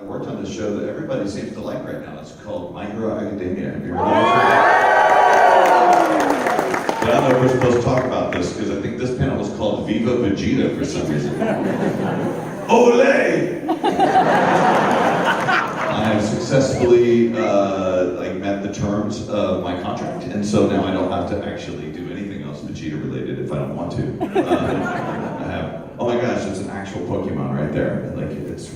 I worked on this show that everybody seems to like right now. It's called My Hero Academia. Have you heard of it? But I don't know if we're supposed to talk about this because I think this panel was called Viva Vegeta for some reason. Olé! I have successfully met the terms of my contract, and so now I don't have to actually do anything else Vegeta related if I don't want to. I have, oh my gosh, it's an actual Pokemon right there. Like it's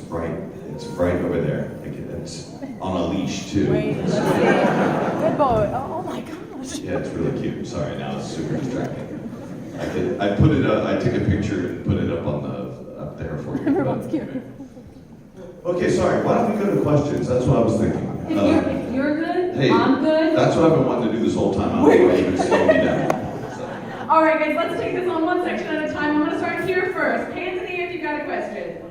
right over there. Like it's on a leash too. Wait, let's see. Good boy. Oh my gosh. Yeah, it's really cute. Sorry, now it's super distracting. I put it up. I took a picture and put it up there for you. Everyone's cute. Okay, sorry. Why don't we go to questions? That's what I was thinking. If you're good, hey, I'm good. That's what I've been wanting to do this whole time. I don't know why you've been slowing me down. So. All right, guys, let's take this on one section at a time. I'm going to start here first. Hands in the air if you got a question.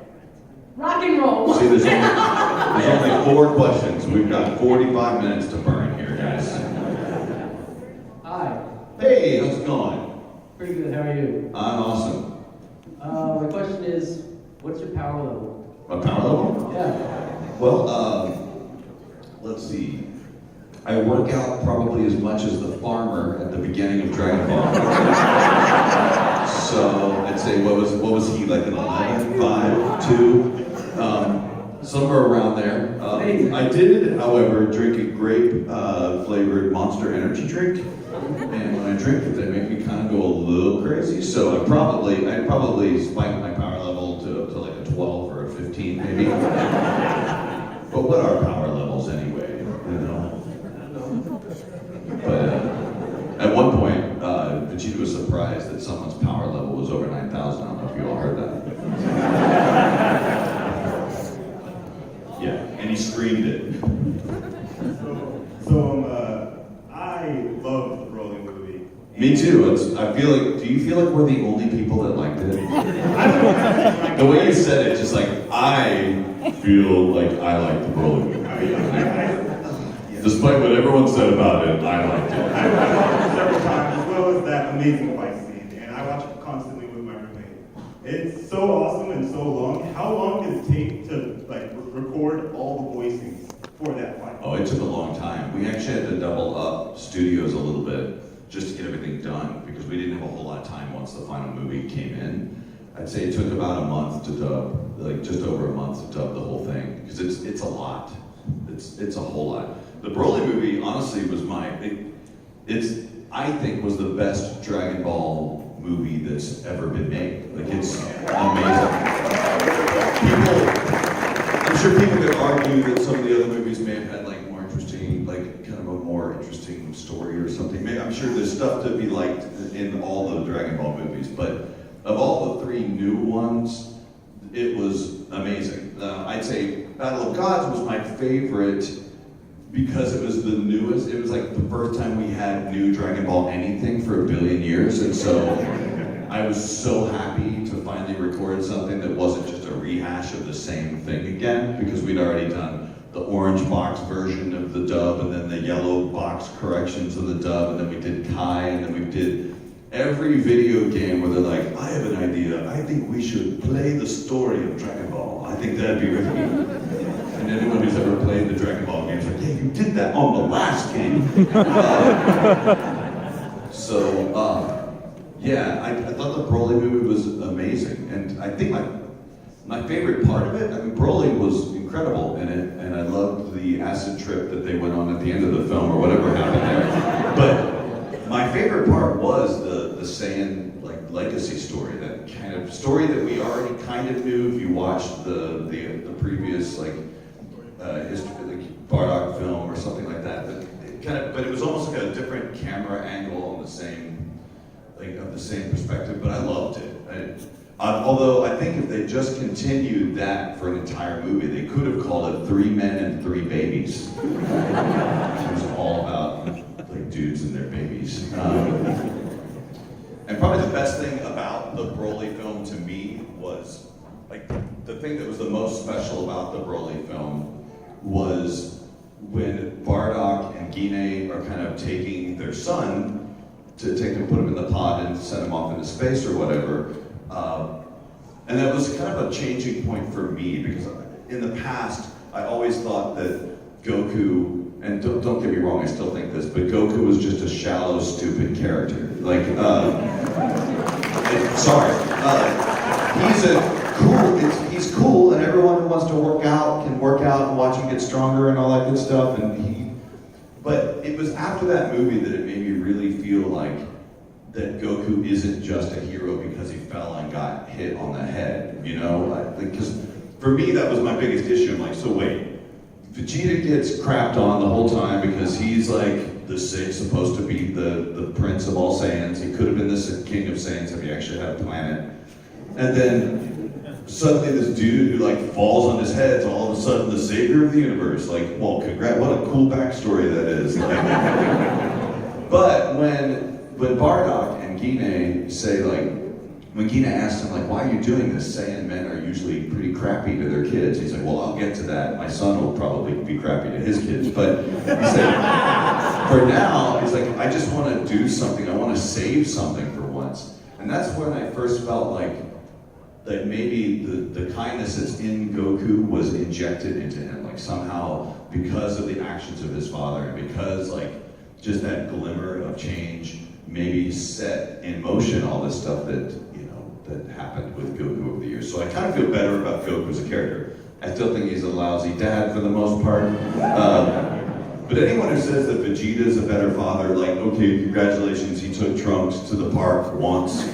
Rock and roll. See, there's only 4 questions. We've got 45 minutes to burn here, guys. Hi. Hey, how's it going? Pretty good, how are you? I'm awesome. My question is, what's your power level? My power level? Yeah. Well, let's see. I work out probably as much as the farmer at the beginning of Dragon Ball. So I'd say what was he, like an 11, 5, 2? Somewhere around there. I did, however, drink a grape flavored Monster Energy drink. And when I drink it, they make me kind of go a little crazy. So I'd probably spike my power level to like a 12 or a 15 maybe. But what are power levels anyway, you know? But at one point, Vegeta was surprised that someone's power level was over 9,000. I don't know if you all heard that. Yeah, and he screamed it. I love the Broly movie. Me too. I feel like. Do you feel like we're the only people that liked it? The way you said it, just like I feel like I like the Broly movie. Despite what everyone said about it, I liked it. I watched it several times, as well as that amazing fight scene, and I watch it constantly with my roommate. It's so awesome and so long. How long did it take to record all the voicings for that fight? Oh, it took a long time. We actually had to double up studios a little bit just to get everything done because we didn't have a whole lot of time once the final movie came in. I'd say it took about a month to dub, like just over a month to dub the whole thing because it's a lot. It's a whole lot. The Broly movie, honestly, was I think was the best Dragon Ball movie that's ever been made. Like it's amazing. I'm sure people could argue that some of the other movies may have had like more interesting, like kind of a more interesting story or something. Maybe, I'm sure there's stuff to be liked in all the Dragon Ball movies, but of all the 3 new ones, it was amazing. I'd say Battle of Gods was my favorite because it was the newest. It was like the first time we had new Dragon Ball anything for a billion years, and so I was so happy to finally record something that wasn't just a rehash of the same thing again, because we'd already done the orange box version of the dub, and then the yellow box corrections of the dub, and then we did Kai, and then we did every video game where they're like, I have an idea, I think we should play the story of Dragon Ball. I think that'd be really good. And anyone who's ever played the Dragon Ball games, like, yeah, you did that on the last game. Yeah, I thought the Broly movie was amazing, and I think my favorite part of it, I mean, Broly was incredible in it, and I loved the acid trip that they went on at the end of the film, or whatever happened there. But my favorite part was the Saiyan legacy story, that kind of story that we already kind of knew if you watched the previous history, like Bardock film or something like that. But it was almost like a different camera angle on the same. Of the same perspective, but I loved it. Although I think if they just continued that for an entire movie, they could have called it 3 Men and 3 Babies. It was all about like dudes and their babies. And probably the best thing about the Broly film to me was, like, the thing that was the most special about the Broly film was when Bardock and Guinea are kind of taking their son to take him, put him in the pod and send him off into space or whatever. And that was kind of a changing point for me, because in the past, I always thought that Goku, and don't get me wrong, I still think this, but Goku was just a shallow, stupid character. Like, he's cool, and everyone who wants to work out can work out and watch him get stronger and all that good stuff. But it was after that movie that it made me really feel like that Goku isn't just a hero because he fell and got hit on the head, you know? Because for me, that was my biggest issue. I'm like, so wait, Vegeta gets crapped on the whole time because he's like the Six, supposed to be the prince of all Saiyans. He could have been the king of Saiyans if he actually had a planet. And then suddenly this dude who like falls on his head is all of a sudden the savior of the universe. Like, well, congrats, what a cool backstory that is. But when Bardock and Gine say like, when Gina asked him like, why are you doing this? Saiyan men are usually pretty crappy to their kids. He's like, well, I'll get to that. My son will probably be crappy to his kids. But he said, for now, he's like, I just want to do something. I want to save something for once. And that's when I first felt like maybe the kindness that's in Goku was injected into him. Like somehow, because of the actions of his father, and because like just that glimmer of change maybe set in motion all this stuff that happened with Goku over the years. So I kind of feel better about Goku as a character. I still think he's a lousy dad for the most part. But anyone who says that Vegeta is a better father, like, okay, congratulations, he took Trunks to the park once.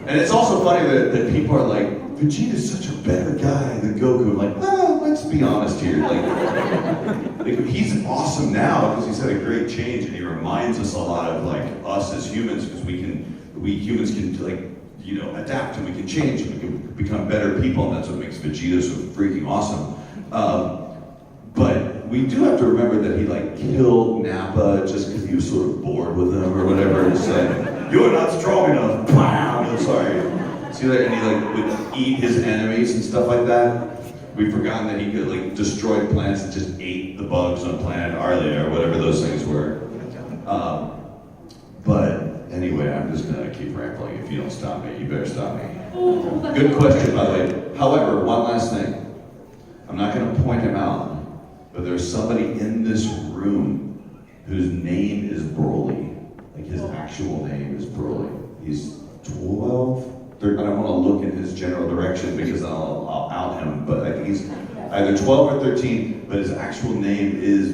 And it's also funny that people are like, Vegeta's such a better guy than Goku. I'm like, well, let's be honest here. Like he's awesome now because he's had a great change, and he reminds us a lot of like us as humans, because we humans can like, adapt, and we can change, and we can become better people, and that's what makes Vegeta so freaking awesome. But we do have to remember that he like killed Nappa just because he was sort of bored with him or whatever. It's like, you're not strong enough. Bam! I'm sorry. See that? And he like would eat his enemies and stuff like that. We've forgotten that he could like destroy plants and just ate the bugs on planet Arlia or whatever those things were. But anyway, I'm just gonna keep rambling. If you don't stop me, you better stop me. Good question, by the way. However, one last thing. I'm not gonna point him out, but there's somebody in this room whose name is Broly. Like his actual name is Broly. He's 12. I don't want to look in his general direction because I'll out him, but I think he's either 12 or 13, but his actual name is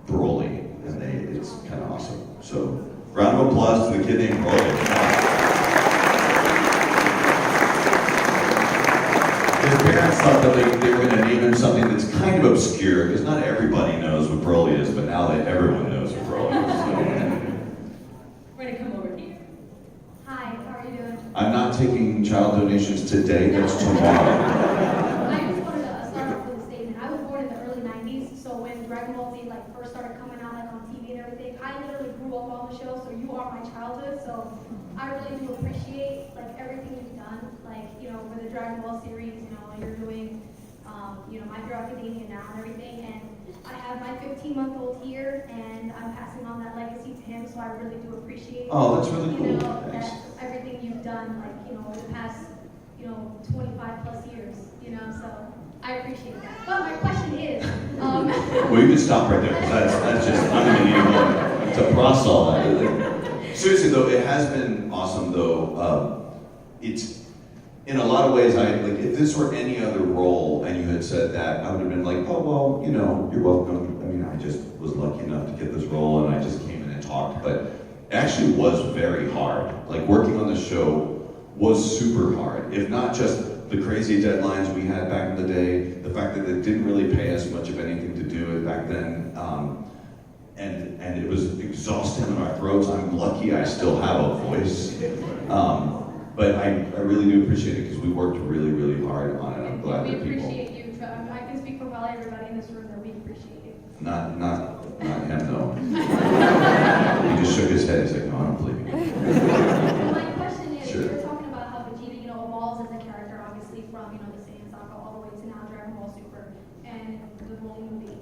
Broly, and it's kind of awesome. So, round of applause to the kid named Broly. His parents thought that they were going to name him something that's kind of obscure, because not everybody knows what Broly is, but now that everyone knows what Broly is. We're going to come over here. Hi, how are you doing? I'm not taking child donations today, that's tomorrow. I just wanted to start off with a statement. I was born in the early 90s, so when Dragon Ball Z first started coming out on TV and everything, I literally grew up on the show, so you are my childhood, so I really do appreciate everything you've done, with the Dragon Ball series, you're doing, My Hero Academia now and everything, and I have my 15-month-old here, and I'm passing on that legacy to him, so I really do appreciate Oh, that's really cool. that everything you've done, over the past, 25 plus years, so I appreciate that. But my question is, Well, you can stop right there, because that's just, I'm gonna need a moment to process all that. Seriously though, it has been awesome though. It's, in a lot of ways, if this were any other role and you had said that, I would have been like, oh, well, you're welcome. I mean, I just was lucky enough to get this role, and I just came in and talked, but it actually was very hard. Working on the show was super hard, if not just the crazy deadlines we had back in the day, the fact that it didn't really pay us much of anything to do it back then, and it was exhausting in our throats. I'm lucky I still have a voice. But I really do appreciate it because we worked really, really hard on it. I'm glad we that people... appreciate you. I can speak for probably everybody in this room that we appreciate you. Not him, though. He just shook his head. He's like, no, I don't believe you. My question is, Sure. you're talking about how Vegeta, evolves as a character, obviously from, the Saiyan saga all the way to now Dragon Ball Super and the Broly movie.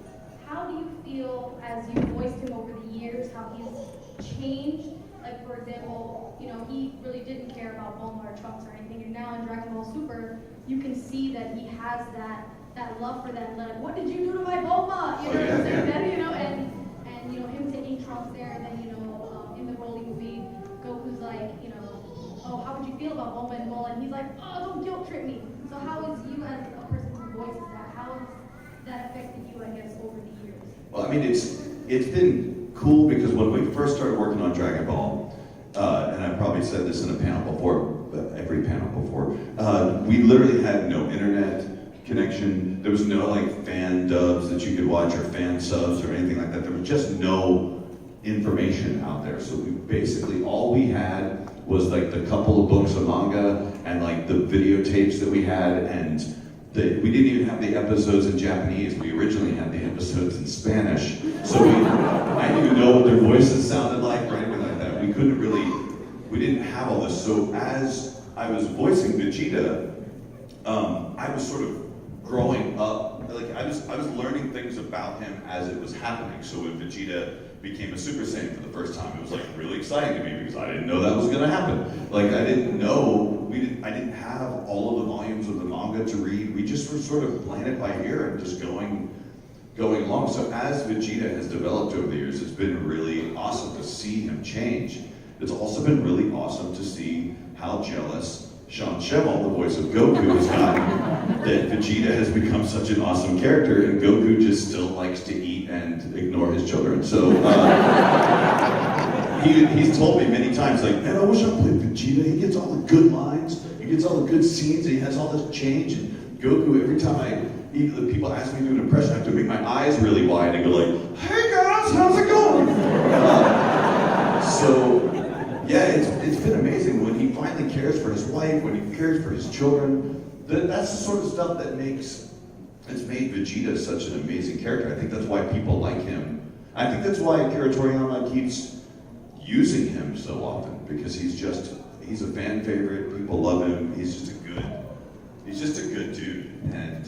How do you feel as you voiced him over the years, how he's changed like for example, he really didn't care about Bulma or Trunks or anything, and now in Dragon Ball Super, you can see that he has that love for them. Like, what did you do to my Bulma? You know what I'm saying? Then, and him taking Trunks there, and then in the Broly movie, Goku's like, oh, how would you feel about Bulma and Bulma? And he's like, oh, don't guilt trip me. So how is you as a person who voices that? How has that affected you, I guess, over the years? Well, I mean, it's been cool because when we first started working on Dragon Ball, and I probably said this in a panel before, every panel before, we literally had no internet connection. There was no like fan dubs that you could watch or fan subs or anything like that. There was just no information out there. So we basically, all we had was like the couple of books of manga and like the videotapes that we had, and we didn't even have the episodes in Japanese. We originally had the episodes in Spanish. So I didn't even know what their voices sounded like or anything like that. We didn't have all this. So as I was voicing Vegeta, I was sort of growing up, like I was learning things about him as it was happening. So when Vegeta became a Super Saiyan for the first time, it was like really exciting to me because I didn't know that was gonna happen. Like I didn't have all of the volumes of the manga to read. We just were sort of playing it by ear and just going along. So as Vegeta has developed over the years, it's been really awesome to see him change. It's also been really awesome to see how jealous Sean Cheval, the voice of Goku, has gotten that Vegeta has become such an awesome character, and Goku just still likes to eat and ignore his children. So he's told me many times, like, man, I wish I played Vegeta. He gets all the good lines, he gets all the good scenes, and he has all this change. And Goku, every time the people ask me to do an impression, I have to make my eyes really wide and go like, hey guys, how's it going? Yeah, it's been amazing when he finally cares for his wife, when he cares for his children. That's the sort of stuff that made Vegeta such an amazing character. I think that's why people like him. I think that's why Akira Toriyama keeps using him so often, because he's a fan favorite. People love him. He's just a good dude, and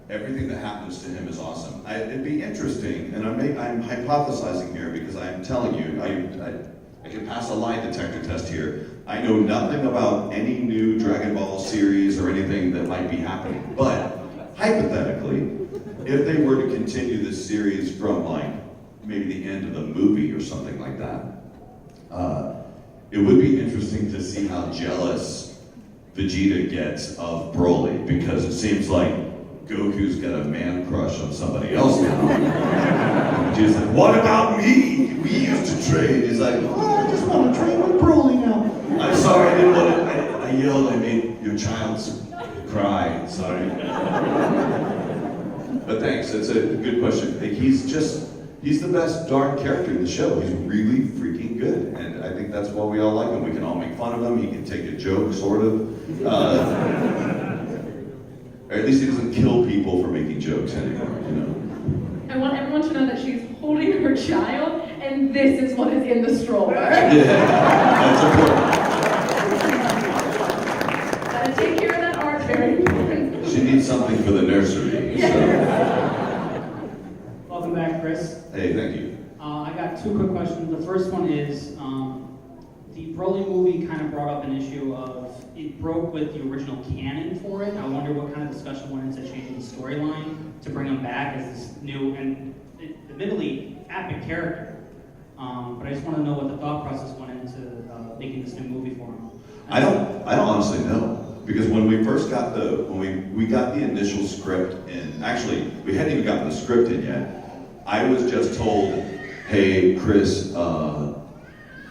everything that happens to him is awesome. It'd be interesting, and I'm hypothesizing here because I'm telling you, I can pass a lie detector test here. I know nothing about any new Dragon Ball series or anything that might be happening. But hypothetically, if they were to continue this series from like maybe the end of the movie or something like that, it would be interesting to see how jealous Vegeta gets of Broly, because it seems like Goku's got a man crush on somebody else now. Vegeta's like, what about me? We used to trade. He's like, oh, I just want to trade with Broly now. I'm sorry, I didn't want to. I yelled, I made your child cry. Sorry. But thanks, that's a good question. He's the best darn character in the show. He's really freaking good. And I think that's why we all like him. We can all make fun of him. He can take a joke, sort of. Or at least he doesn't kill people for making jokes anymore, I want everyone to know that she's holding her child, and this is what is in the stroller. Yeah, that's important. Gotta take care of that art, very important. She needs something for the nursery. So. Welcome back, Chris. Hey, thank you. I got two quick questions. The first one is, the Broly movie kind of brought up an issue of it broke with the original canon for it. I wonder what kind of discussion went into changing the storyline to bring him back as this new and admittedly epic character. But I just want to know what the thought process went into making this new movie for him. I don't honestly know, because when we first got we got the initial script in, actually we hadn't even gotten the script in yet. I was just told, hey Chris,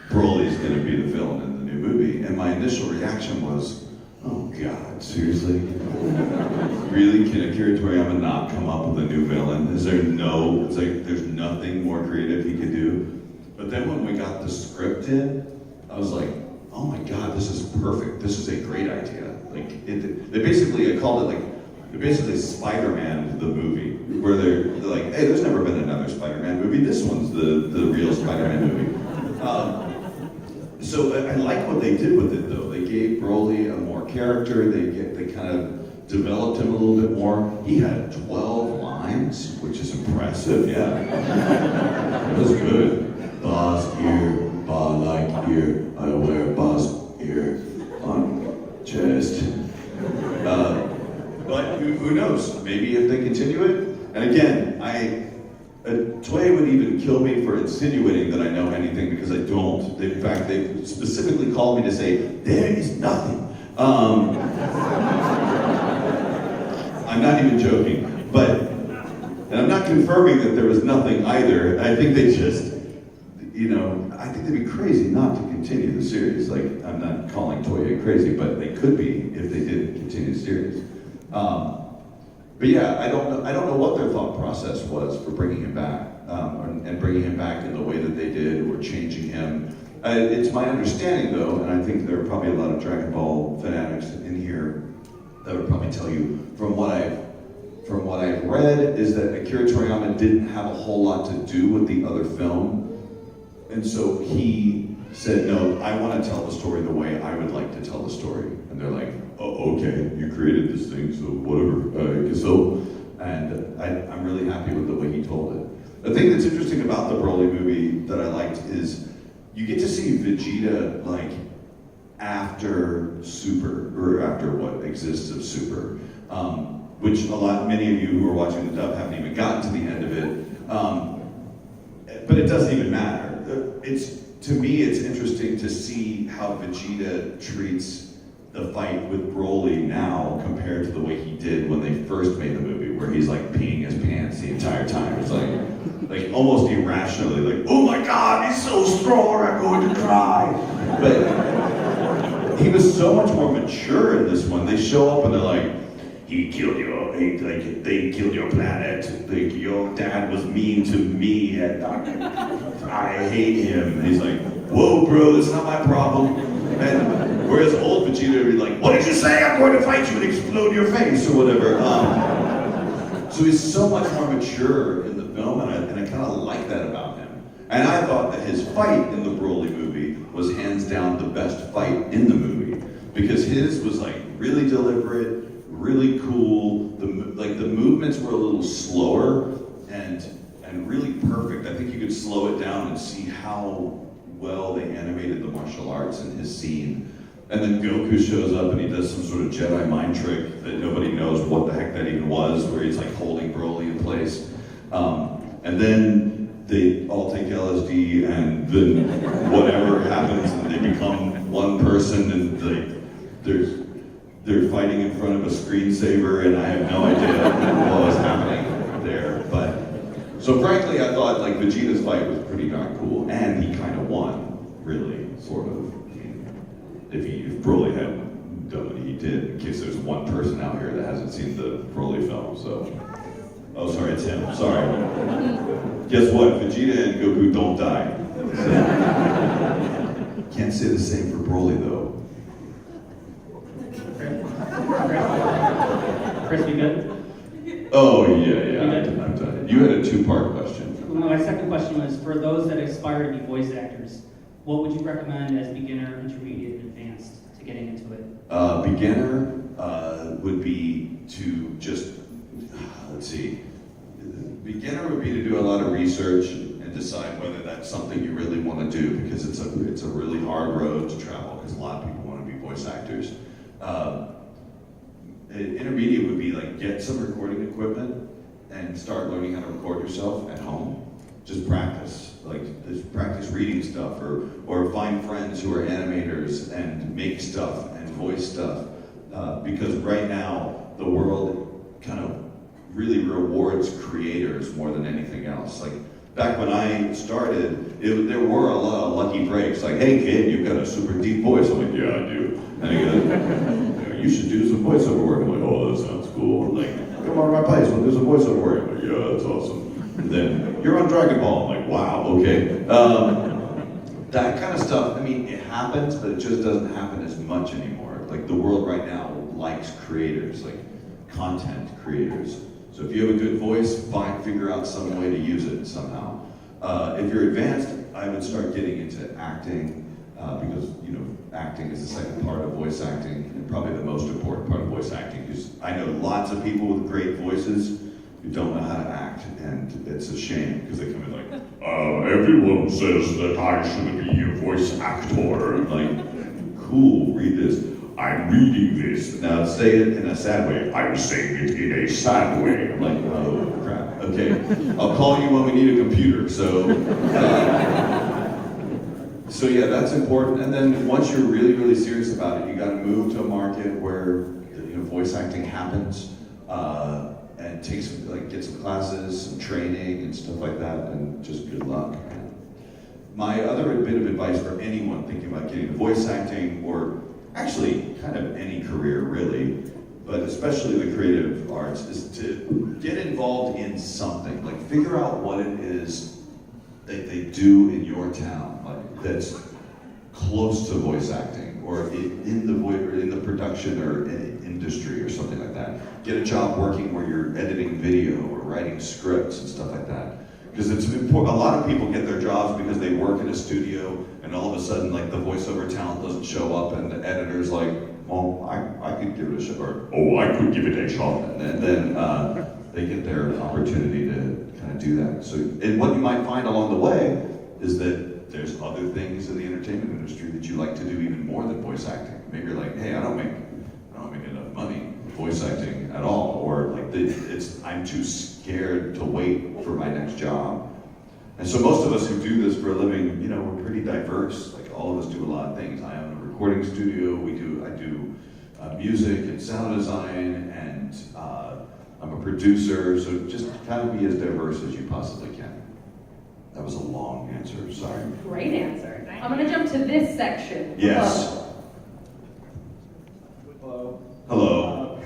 Broly's going to be the villain in the new movie, and my initial reaction was, oh God, seriously? Really? Can Akira Toriyama not come up with a new villain? It's like there's nothing more creative he could do. But then when we got the script in, I was like, oh my God, this is perfect. This is a great idea. Like I called it basically Spider-Man the movie, where they're like, hey, there's never been another Spider-Man movie. This one's the real Spider-Man movie. So I like what they did with it, though. They gave Broly a more character. They kind of developed him a little bit more. He had 12 lines, which is impressive. Yeah, it was good. Boss here, boss here, I wear boss here on chest. But who knows? Maybe if they continue it. And again, Toei would even kill me for insinuating that I know anything because I don't. In fact, they specifically called me to say, there is nothing. I'm not even joking. And I'm not confirming that there was nothing either. I think they just, I think they'd be crazy not to continue the series. Like, I'm not calling Toei crazy, but they could be if they didn't continue the series. But yeah, I don't know what their thought process was for bringing him back, and bringing him back in the way that they did, or changing him. It's my understanding, though, and I think there are probably a lot of Dragon Ball fanatics in here that would probably tell you, from what I've read, is that Akira Toriyama didn't have a whole lot to do with the other film, and so he said, no, I want to tell the story the way I would like to tell the story. And they're like, oh, okay, you created this thing, so whatever, I guess so. And I'm really happy with the way he told it. The thing that's interesting about the Broly movie that I liked is you get to see Vegeta like after Super, or after what exists of Super, which many of you who are watching the dub haven't even gotten to the end of it. But it doesn't even matter. To me, it's interesting to see how Vegeta treats the fight with Broly now compared to the way he did when they first made the movie, where he's like peeing his pants the entire time. It's like almost irrationally, like, oh my God, he's so strong, I'm going to cry. But he was so much more mature in this one. They show up and they're like, they killed your planet. Like, your dad was mean to me, and I hate him. And he's like, whoa, bro, that's not my problem. And whereas old Vegeta would be like, what did you say? I'm going to fight you and explode your face, or whatever. So he's so much more mature in the film, and I kind of like that about him. And I thought that his fight in the Broly movie was hands down the best fight in the movie, because his was like really deliberate, really cool. The movements were a little slower and really perfect. I think you could slow it down and see how well they animated the martial arts in his scene. And then Goku shows up and he does some sort of Jedi mind trick that nobody knows what the heck that even was, where he's like holding Broly in place. And then they all take LSD, and then whatever happens, and they become one person, and they're fighting in front of a screensaver, and I have no idea what was happening there. But so frankly, I thought like Vegeta's fight was pretty darn cool, and he kind of won, really, sort of. I mean, if Broly hadn't done what he did, in case there's one person out here that hasn't seen the Broly film, so. Oh, sorry, it's him. Sorry. Guess what? Vegeta and Goku don't die. So, can't say the same for Broly, though. Chris, you good? Oh, yeah, You good? I'm done. You had a two-part question. Well, my second question was, for those that aspire to be voice actors, what would you recommend as beginner, intermediate, and advanced to getting into it? Beginner would be to just, let's see. Beginner would be to do a lot of research and decide whether that's something you really want to do, because it's a really hard road to travel, because a lot of people want to be voice actors. Intermediate would be like get some recording equipment and start learning how to record yourself at home. Just practice, just practice reading stuff, or find friends who are animators and make stuff and voice stuff. Because right now the world kind of really rewards creators more than anything else. Like back when I started, there were a lot of lucky breaks. Like, hey kid, you've got a super deep voice. I'm like, yeah, I do. And I go, you should do some voiceover work. I'm like, oh, that sounds cool. I'm like, come on my place, we'll do some voiceover work. I'm like, yeah, that's awesome. And then you're on Dragon Ball. I'm like, wow, okay. That kind of stuff. I mean, it happens, but it just doesn't happen as much anymore. Like the world right now likes creators, like content creators. So if you have a good voice, figure out some way to use it somehow. If you're advanced, I would start getting into acting, because acting is the second part of voice acting, and probably the most important part of voice acting. Because I know lots of people with great voices who don't know how to act, and it's a shame because they come in like, everyone says that I should be a voice actor. I'm like, cool, read this. I'm reading this. Now say it in a sad way. I'm saying it in a sad way. I'm like, oh crap. Okay, I'll call you when we need a computer. So yeah, that's important. And then once you're really, really serious about it, you got to move to a market where voice acting happens, and get some classes, some training, and stuff like that. And just good luck. My other bit of advice for anyone thinking about getting into voice acting, or actually kind of any career really, but especially the creative arts, is to get involved in something. Like figure out what it is that they do in your town, like that's close to voice acting, or in the production or industry or something like that. Get a job working where you're editing video or writing scripts and stuff like that. Because it's important. A lot of people get their jobs because they work in a studio, and all of a sudden, like the voiceover talent doesn't show up, and the editor's like, "Well, I could give it a shot," or "Oh, I could give it a shot," and then they get their opportunity to kind of do that. So, and what you might find along the way is that there's other things in the entertainment industry that you like to do even more than voice acting. Maybe you're like, "Hey, I don't make enough money voice acting at all," or like I'm too scared to wait for my next job. And so most of us who do this for a living, we're pretty diverse. Like all of us do a lot of things. I own a recording studio. I do music and sound design, and I'm a producer. So just kind of be as diverse as you possibly can. That was a long answer. Sorry. Great answer. I'm going to jump to this section. Yes. Hello. Hello.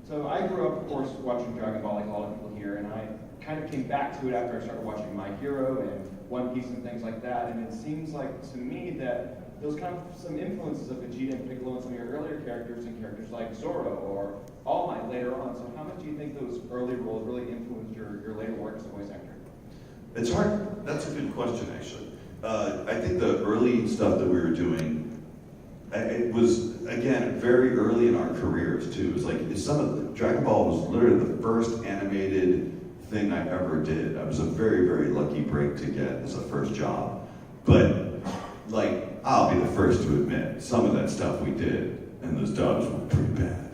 So I grew up, of course, watching Dragon Ball like a lot of people here, and I kind of came back to it after I started watching My Hero and One Piece and things like that, and it seems like to me that those kind of some influences of Vegeta and Piccolo and some of your earlier characters and characters like Zoro or All Might later on. So how much do you think those early roles really influenced your later work as a voice actor? It's hard. That's a good question, actually. I think the early stuff that we were doing, it was, again, very early in our careers, too. It was like, Dragon Ball was literally the first animated thing I ever did. I was a very, very lucky break to get as a first job. But, I'll be the first to admit, some of that stuff we did, and those dubs were pretty bad.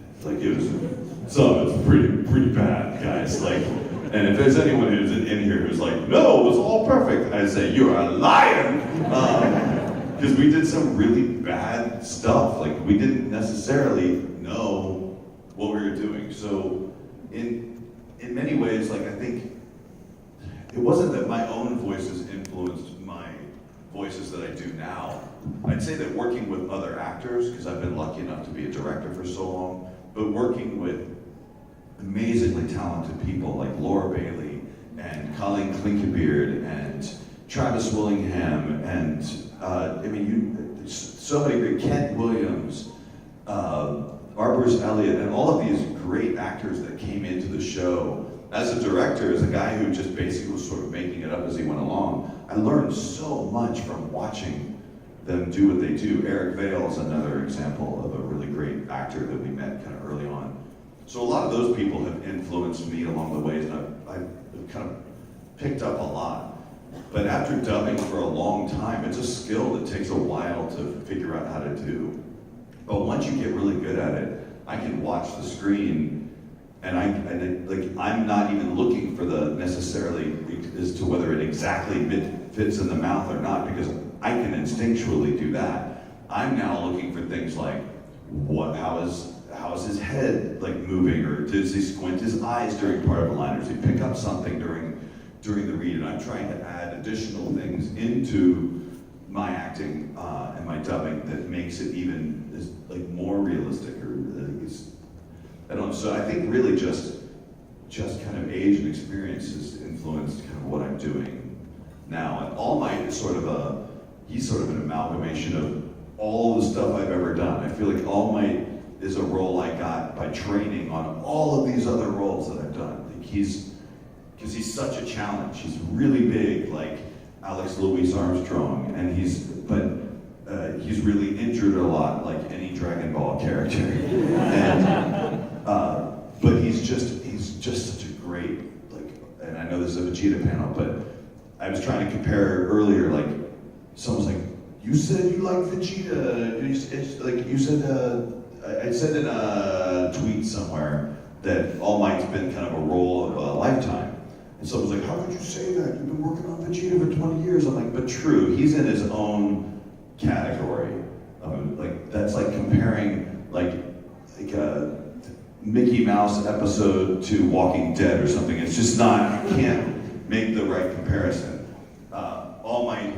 Some of it's pretty bad, guys. And if there's anyone who's in here who's like, "No, it was all perfect," I'd say, "You're a liar!" Because we did some really bad stuff. We didn't necessarily know what we were doing. So in many ways, I think it wasn't that my own voices influenced my voices that I do now. I'd say that working with other actors, because I've been lucky enough to be a director for so long, but working with amazingly talented people like Laura Bailey and Colleen Klinkenbeard and Travis Willingham and so many great, Kent Williams, Bruce Elliott, and all of these great actors that came into the show. As a director, as a guy who just basically was sort of making it up as he went along, I learned so much from watching them do what they do. Eric Vale is another example of a really great actor that we met kind of early on. So a lot of those people have influenced me along the ways, and I've kind of picked up a lot. But after dubbing for a long time, it's a skill that takes a while to figure out how to do. But once you get really good at it, I can watch the screen, and I'm not even looking for the necessarily as to whether it exactly fits in the mouth or not, because I can instinctually do that. I'm now looking for things like how is his head moving, or does he squint his eyes during part of a line, or does he pick up something during the read? And I'm trying to add additional things into my acting and my dubbing that makes it even more realistic, or I don't know. So I think really just kind of age and experience has influenced kind of what I'm doing now. And All Might is he's sort of an amalgamation of all the stuff I've ever done. I feel like All Might is a role I got by training on all of these other roles that I've done. Because he's such a challenge. He's really big, like Alex Louis Armstrong, and he's really injured a lot, like any Dragon Ball character. And but he's he's just such a great, like, and I know this is a Vegeta panel, but I was trying to compare earlier, like, someone's like, you said you like Vegeta, it's like, you said, I said in a tweet somewhere that All Might's been kind of a role of a lifetime. And someone's like, how could you say that? You've been working on Vegeta for 20 years. I'm like, but true, he's in his own category. Like, that's like comparing like a Mickey Mouse episode to Walking Dead or something. It's just not, you can't make the right comparison. All Might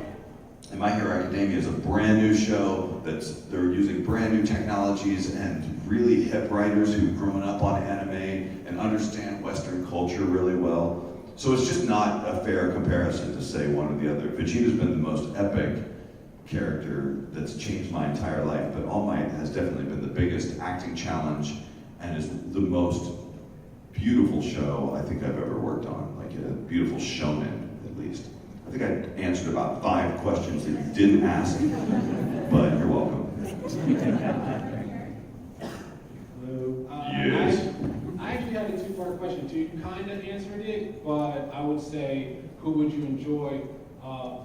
and My Hero Academia is a brand new show they're using brand new technologies and really hip writers who've grown up on anime and understand Western culture really well. So it's just not a fair comparison to say one or the other. Vegeta's been the most epic character that's changed my entire life, but All Might has definitely been the biggest acting challenge and is the most beautiful show I think I've ever worked on, like a beautiful shonen at least. I think I answered about 5 questions that you didn't ask, but you're welcome. Hello. Yes. I actually had a 2-part question too. You kind of answered it, but I would say, who would you enjoy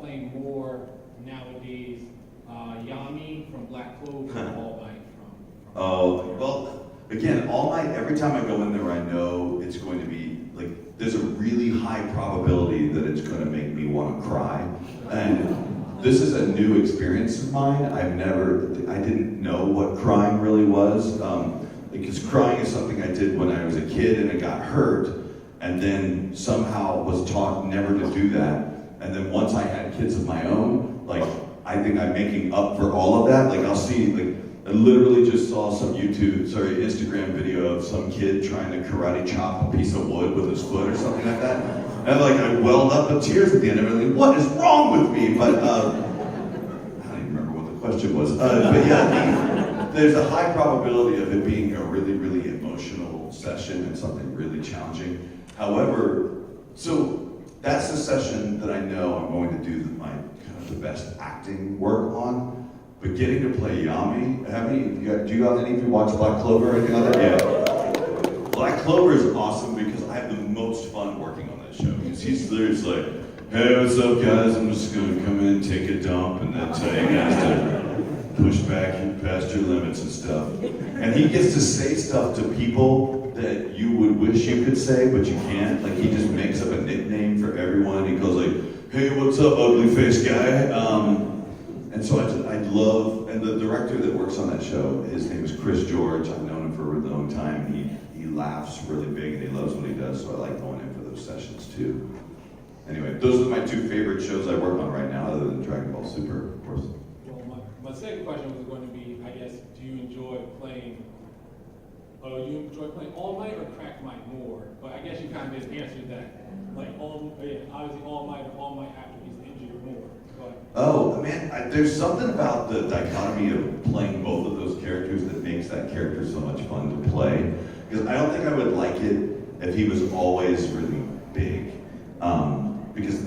playing more nowadays? Yami from Black Clover or All Might from Oh, well, again, All Might, every time I go in there, I know it's going to be, like, there's a really high probability that it's going to make me want to cry. And this is a new experience of mine. I didn't know what crying really was. Because crying is something I did when I was a kid and it got hurt, and then somehow was taught never to do that. And then once I had kids of my own, like, I think I'm making up for all of that. Like, I'll see, like, I literally just saw some Instagram video of some kid trying to karate chop a piece of wood with his foot or something like that. And like, I welled up with tears at the end of it. Like, what is wrong with me? But I don't even remember what the question was. But yeah, there's a high probability of it being a really, really emotional session and something really challenging. However, so that's the session that I know I'm going to do my kind of the best acting work on. But getting to play Yami, do you have any of you watch Black Clover or anything like that? Yeah. Black Clover is awesome because I have the most fun working on that show. Because he's literally like, hey, what's up guys? I'm just gonna come in, take a dump, and then tell you guys to push back past your limits and stuff. And he gets to say stuff to people that you would wish you could say, but you can't. Like, he just makes up a nickname for everyone. He goes like, hey, what's up, ugly face guy? And so I love, and the director that works on that show, his name is Chris George. I've known him for a really long time. He laughs really big and he loves what he does, so I like going in for those sessions too. Anyway, those are my 2 favorite shows I work on right now, other than Dragon Ball Super, of course. Well, my second question was going to be, I guess, do you enjoy playing All Might or Crack Might more? But I guess you kind of just answered that. Like, obviously All Might or All Might after he's injured more. Oh, man, there's something about the dichotomy of playing both of those characters that makes that character so much fun to play. Because I don't think I would like it if he was always really big. Because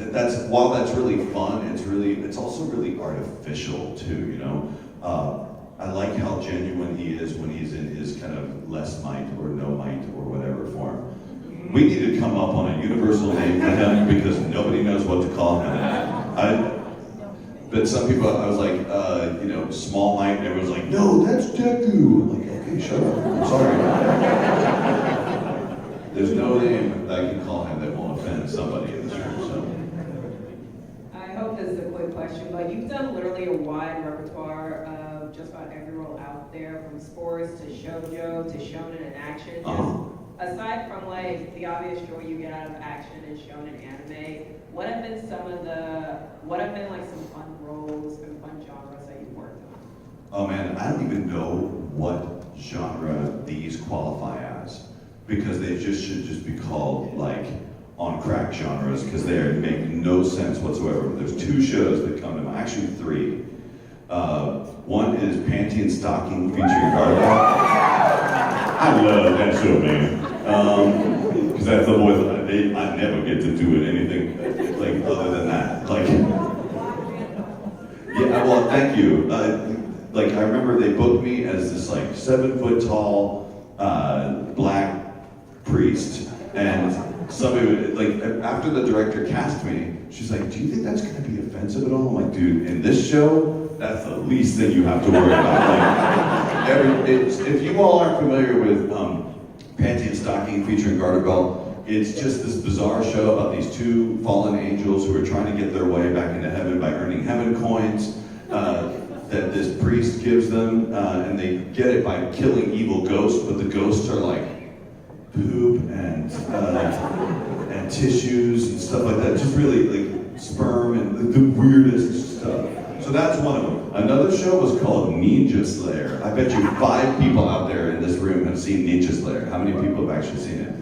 while that's really fun, it's also really artificial too, you know? I like how genuine he is when he's in his kind of less might or no might or whatever form. We need to come up on a universal name for him because nobody knows what to call him. But some people, I was like, small might, and everyone's like, no, that's Deku. I'm like, okay, shut up, I'm sorry. There's no name that I can call him that won't offend somebody in this room, so. I hope this is a quick question, but you've done literally a wide repertoire of just about every role out there, from sports to shoujo to shonen and action. Aside from like the obvious joy you get out of action and shonen anime, what have been like some fun roles and fun genres that you've worked on? Oh man, I don't even know what genre these qualify as, because they should just be called like on crack genres, because they make no sense whatsoever. There's 2 shows that come to mind, actually 3. One is Panty and Stocking featuring Garlic. I love that show, man. Because that's the voice I never get to do it anything like other than that. Like, yeah, well, thank you. Like, I remember they booked me as this like 7 foot tall black priest, and somebody would, like, after the director cast me, she's like, do you think that's gonna be offensive at all? I'm like, dude, in this show, that's the least thing you have to worry about. Like, if you all aren't familiar with Panty and Stocking featuring Garter Belt, it's just this bizarre show about these two fallen angels who are trying to get their way back into heaven by earning heaven coins that this priest gives them, and they get it by killing evil ghosts, but the ghosts are like poop and tissues and stuff like that, just really like sperm and the weirdest stuff. So that's one of them. Another show was called Ninja Slayer. I bet you 5 people out there in this room have seen Ninja Slayer. How many people have actually seen it?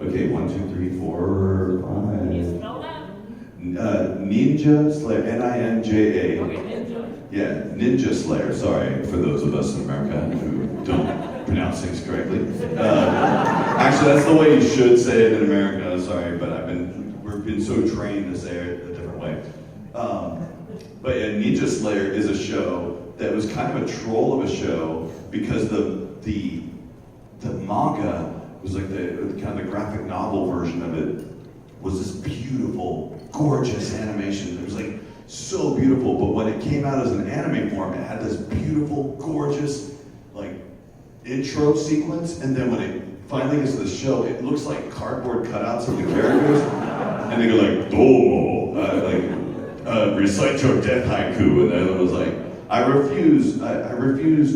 Okay, 1, 2, 3, 4, 5. Can you spell that? Ninja Slayer, Ninja. Okay, ninja. Yeah, Ninja Slayer. Sorry for those of us in America who don't pronounce things correctly. Actually, that's the way you should say it in America. Sorry, but we've been so trained to say it a different way. But yeah, Ninja Slayer is a show that was kind of a troll of a show because the manga was like the kind of the graphic novel version of it was this beautiful, gorgeous animation. It was like so beautiful, but when it came out as an anime form, it had this beautiful, gorgeous, like intro sequence, and then when it finally gets to the show, it looks like cardboard cutouts of the characters, and they go like, "Domo," recite your death haiku, and I was like, I refuse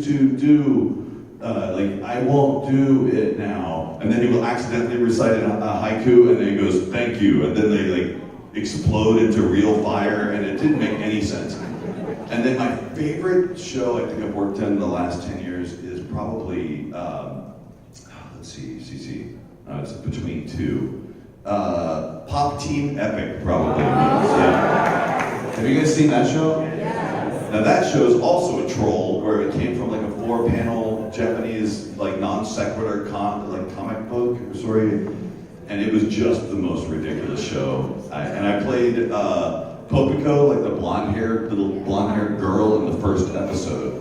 to do. I won't do it now. And then he will accidentally recite a haiku, and then he goes, thank you. And then they like explode into real fire, and it didn't make any sense. And then my favorite show I think I've worked on in the last 10 years is probably, let's see, it's between 2. Pop Team Epic, probably. Yeah. Have you guys seen that show? Now that show is also a troll, where it came from like a 4-panel Japanese like non sequitur comic book story, and it was just the most ridiculous show. I played Popiko, like the little blonde-haired girl in the first episode.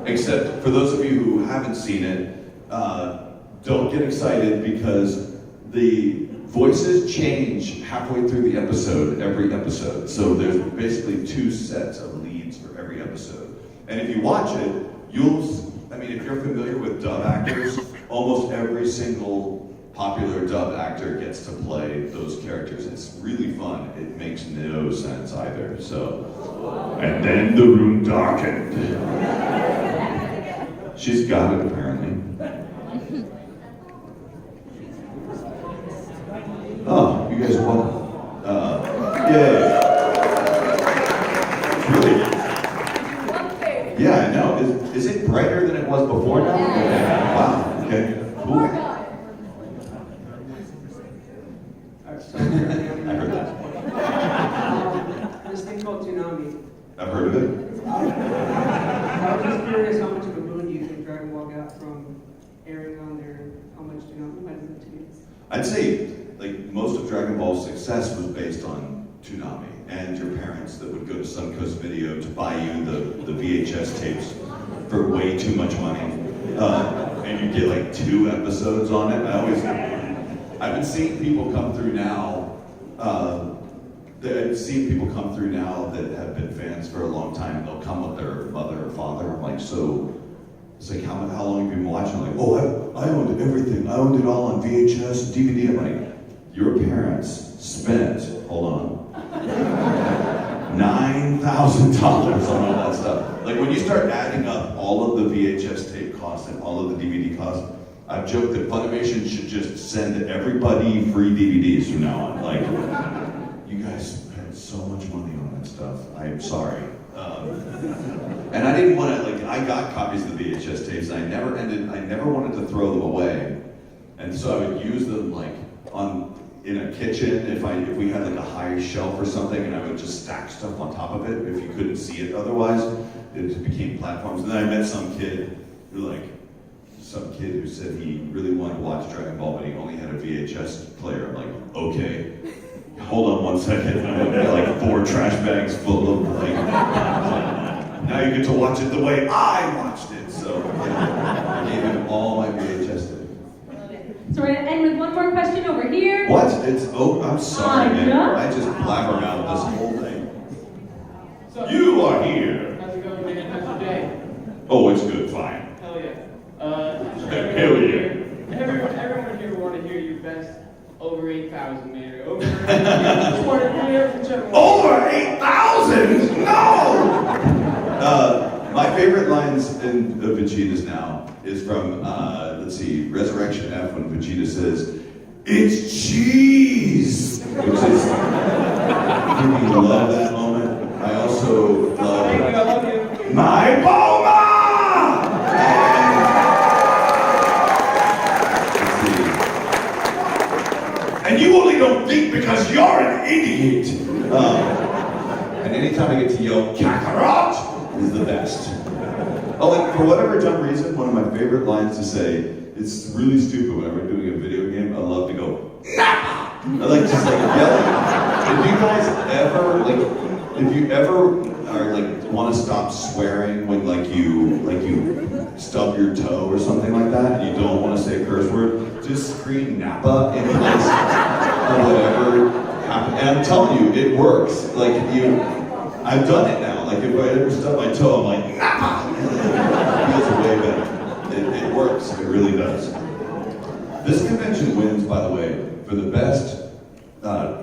Except for those of you who haven't seen it, don't get excited because the voices change halfway through the episode, every episode. So there's basically 2 sets of leads for every episode. And if you watch it, if you're familiar with dub actors, almost every single popular dub actor gets to play those characters. It's really fun. It makes no sense either. So, and then the room darkened. She's got it apparently. Oh, you guys won. Yay. Really? Yeah, I know. Is it brighter than it was before now? Yeah. Wow, okay. Cool. I heard that. This thing called Toonami. I've heard of it. I was just curious, how much of a boon do you think Dragon Ball got from airing on there? How much Toonami might have been to you? I'd say like most of Dragon Ball's success was based on Toonami and your parents that would go to Suncoast Video to buy you the VHS tapes for way too much money. And you get like 2 episodes on it. I've been seeing people come through now. I've seen people come through now that have been fans for a long time. They'll come with their mother or father. I'm like, so it's like, how long have you been watching? I'm like, oh, I owned everything. I owned it all on VHS, DVD. I'm like, your parents spent, hold on, $9,000 on all that stuff. Like when you start adding up all of the VHS tape costs and all of the DVD costs, I've joked that Funimation should just send everybody free DVDs from now on. Like, you guys spent so much money on that stuff. I'm sorry. And I didn't want to, I got copies of the VHS tapes, and I never wanted to throw them away. And so I would use them in a kitchen if we had a high shelf or something, and I would just stack stuff on top of it if you couldn't see it otherwise. It just became platforms. And then I met some kid who said he really wanted to watch Dragon Ball, but he only had a VHS player. I'm like, okay, hold on 1 second. And I had 4 trash bags full of now you get to watch it the way I watched it. So I gave him all my VHS tapes. So we're gonna end with one more question over here. What? I'm sorry, man. Yeah? I just blabber out this whole thing. So, You are here. how's it going, man? How's your day? Oh, it's good, fine. Hell yeah. Hell yeah. Everyone here want to hear your best over 8,000, man. Over 8,000. Just want to hear from general. Over 8,000? No! My favorite lines in Vegeta's now is from, let's see, Resurrection F when Vegeta says, "It's cheese!" Which is, I love that moment. I also love, Thank you, I love you. my Bulma! And you only don't think because you're an idiot. And anytime I get to yell Kakarot is the best. Oh, and for whatever dumb reason, one of my favorite lines to say, it's really stupid whenever I'm doing a video game, I love to go, Nappa! I like just like yelling. If you guys ever, if you ever are want to stop swearing when you stub your toe or something like that, and you don't want to say a curse word, just scream Nappa in place of whatever happened. And I'm telling you, it works. I've done it now. If I ever stub my toe, I'm like, Nappa! It feels way better. It works. It really does. This convention wins, by the way, for the best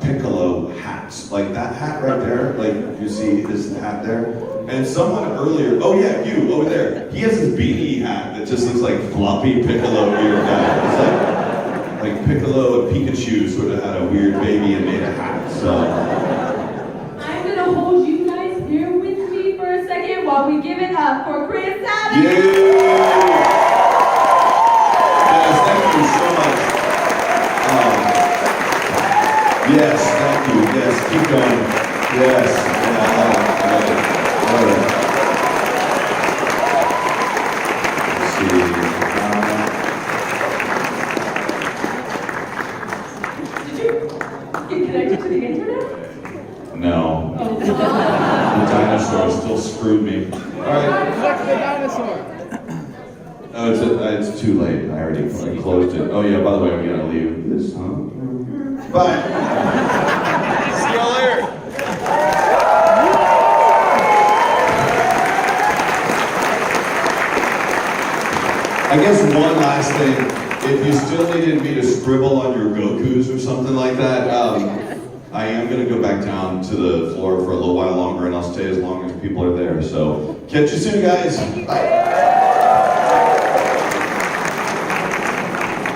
Piccolo hats. That hat right there, you see this hat there? And someone earlier, oh yeah, you, over there, he has this beanie hat that just looks like floppy Piccolo weird guy. It's like Piccolo and Pikachu sort of had a weird baby and made a hat, so. I'm gonna hold you guys here with me for a second while we give it up for Chris Sabat. Yeah! Guys, thank you so much. Yes, thank you. Yes, keep going. Yes. Yeah, love it. Did you get connected to the internet? No. Oh. The dinosaur still screwed me. All right. Flex the dinosaur. Oh, it's too late. I already closed it. Oh yeah, by the way, we gotta leave this, huh? Bye. See you later. I guess one last thing. If you still needed me to scribble on your Gokus or something like that, I am gonna go back down to the floor for a little while longer, and I'll stay as long as people are there. So, catch you soon, guys. Bye.